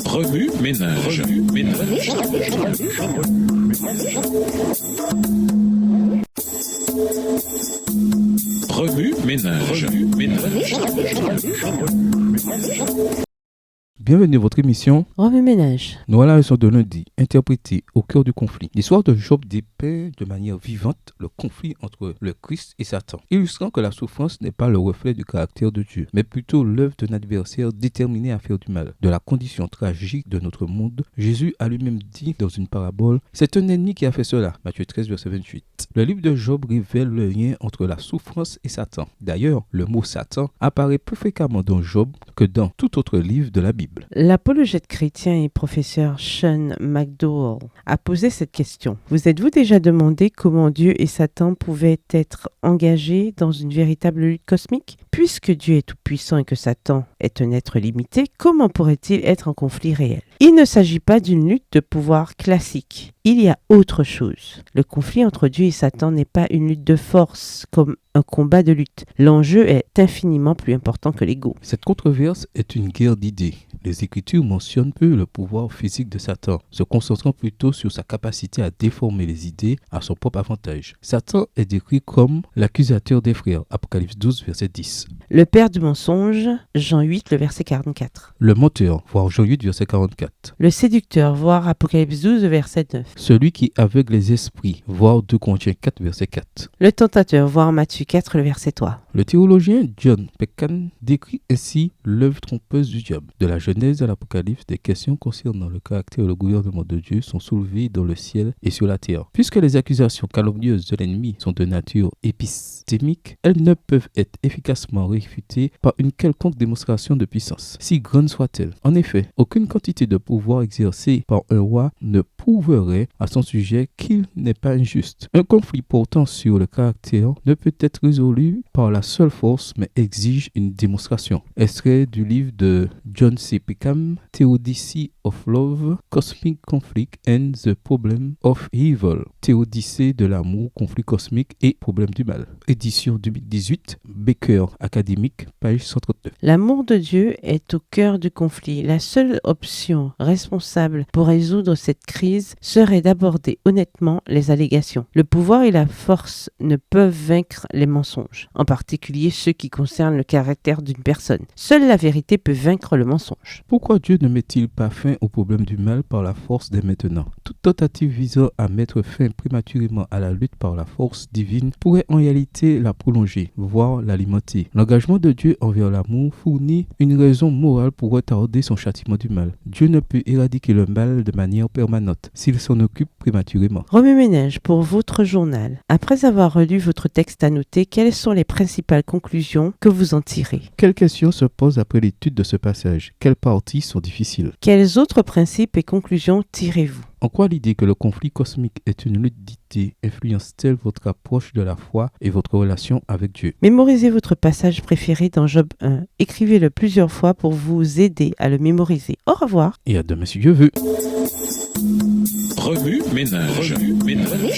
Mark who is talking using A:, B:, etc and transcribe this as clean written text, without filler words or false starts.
A: Remue ménage. Remue ménage.
B: Bienvenue à votre émission
C: Remue ménage.
B: Nous voilà la leçon de lundi, interprétée au cœur du conflit. L'histoire de Job dépeint de manière vivante le conflit entre le Christ et Satan, illustrant que la souffrance n'est pas le reflet du caractère de Dieu, mais plutôt l'œuvre d'un adversaire déterminé à faire du mal. De la condition tragique de notre monde, Jésus a lui-même dit dans une parabole, c'est un ennemi qui a fait cela. Matthieu 13, verset 28. Le livre de Job révèle le lien entre la souffrance et Satan. D'ailleurs, le mot Satan apparaît plus fréquemment dans Job que dans tout autre livre de la Bible.
C: L'apologète chrétien et professeur Sean McDowell a posé cette question. Vous êtes-vous déjà demandé comment Dieu et Satan pouvaient être engagés dans une véritable lutte cosmique ? Puisque Dieu est tout-puissant et que Satan est un être limité, comment pourrait-il être en conflit réel ? Il ne s'agit pas d'une lutte de pouvoir classique. Il y a autre chose. Le conflit entre Dieu et Satan n'est pas une lutte de force comme un combat de lutte. L'enjeu est infiniment plus important que l'ego.
B: Cette controverse est une guerre d'idées. Les Écritures mentionnent peu le pouvoir physique de Satan, se concentrant plutôt sur sa capacité à déformer les idées à son propre avantage. Satan est décrit comme l'accusateur des frères, Apocalypse 12, verset 10.
C: Le père du mensonge, Jean 8, le verset 44.
B: Le menteur, voir Jean 8, verset 44.
C: Le séducteur, voir Apocalypse 12, verset 9.
B: Celui qui aveugle les esprits, voir 2 Corinthiens 4, verset 4.
C: Le tentateur, voir Matthieu 4, le verset 3.
B: Le théologien John Peckham décrit ainsi l'œuvre trompeuse du diable. De la Genèse à l'Apocalypse, des questions concernant le caractère et le gouvernement de Dieu sont soulevées dans le ciel et sur la terre. Puisque les accusations calomnieuses de l'ennemi sont de nature épistémique, elles ne peuvent être efficacement réfutées par une quelconque démonstration de puissance, si grande soit-elle. En effet, aucune quantité de pouvoir exercé par un roi ne prouverait à son sujet qu'il n'est pas injuste. Un conflit portant sur le caractère ne peut être résolu par la seule force, mais exige une démonstration. Extrait du livre de John C. Peckham, Theodicy of Love, Cosmic Conflict and the Problem of Evil. Théodicée de l'amour, conflit cosmique et problème du mal. Édition 2018, Baker Académique, page 139.
C: L'amour de Dieu est au cœur du conflit. La seule option responsable pour résoudre cette crise serait d'aborder honnêtement les allégations. Le pouvoir et la force ne peuvent vaincre les mensonges, en particulier ceux qui concernent le caractère d'une personne. Seule la vérité peut vaincre le mensonge.
B: Pourquoi Dieu ne met-il pas fin au problème du mal par la force dès maintenant ? Toute tentative visant à mettre fin prématurément à la lutte par la force divine pourrait en réalité la prolonger, voire l'alimenter. L'engagement de Dieu envers l'amour fournit une raison morale pour retarder son châtiment du mal. Dieu ne peut éradiquer le mal de manière permanente s'il s'en occupe prématurément.
C: Remue ménage pour votre journal. Après avoir relu votre texte annoté, quelles sont les principales conclusions que vous en tirez ?
B: Quelles questions se posent après l'étude de ce passage ? Quelles parties sont difficiles ?
C: Quels autres principes et conclusions tirez-vous ?
B: En quoi l'idée que le conflit cosmique est une lutte d'idées influence-t-elle votre approche de la foi et votre relation avec Dieu ?
C: Mémorisez votre passage préféré dans Job 1. Écrivez-le plusieurs fois pour vous aider à le mémoriser. Au revoir.
B: Et à demain si Dieu veut.
A: Remue ménage. Remue ménage.